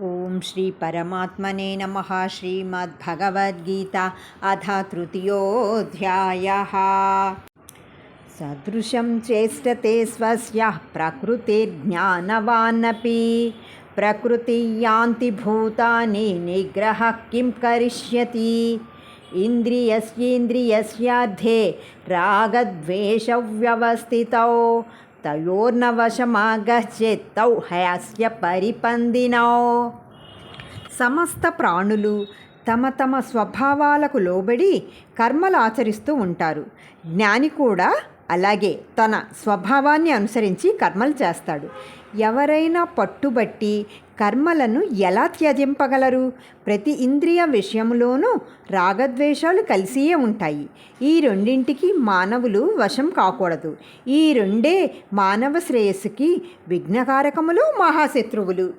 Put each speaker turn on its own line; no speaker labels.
ఓం శ్రీ పరమాత్మనే నమః. శ్రీమద్భగవద్గీత అథ తృతీయోऽధ్యాయः. సదృశం చేష్టతే స్వస్య ప్రకృతిర్జ్ఞానవానపి ప్రకృతి యాంతి భూతాని నిగ్రహ కిం కరిష్యతి. ఇంద్రియస్యేంద్రియస్యార్థే రాగద్వేషవ్యవస్థితౌ తయోర్నవశమాగచ్చేత్తౌ హయస్య పరిపందినౌ. సమస్త ప్రాణులు తమ తమ స్వభావాలకు లోబడి కర్మలు ఆచరిస్తూ ఉంటారు. జ్ఞాని కూడా అలాగే తన స్వభావాన్ని అనుసరించి కర్మలు చేస్తాడు. ఎవరైనా పట్టుబట్టి కర్మలను ఎలా త్యజింపగలరు? ప్రతి ఇంద్రియ విషయంలోనూ రాగద్వేషాలు కలిసియే ఉంటాయి. ఈ రెండింటికి మానవులు వశం కాకూడదు. ఈ రెండే మానవ శ్రేయస్సుకి విఘ్నకారకములు, మహాశత్రువులు.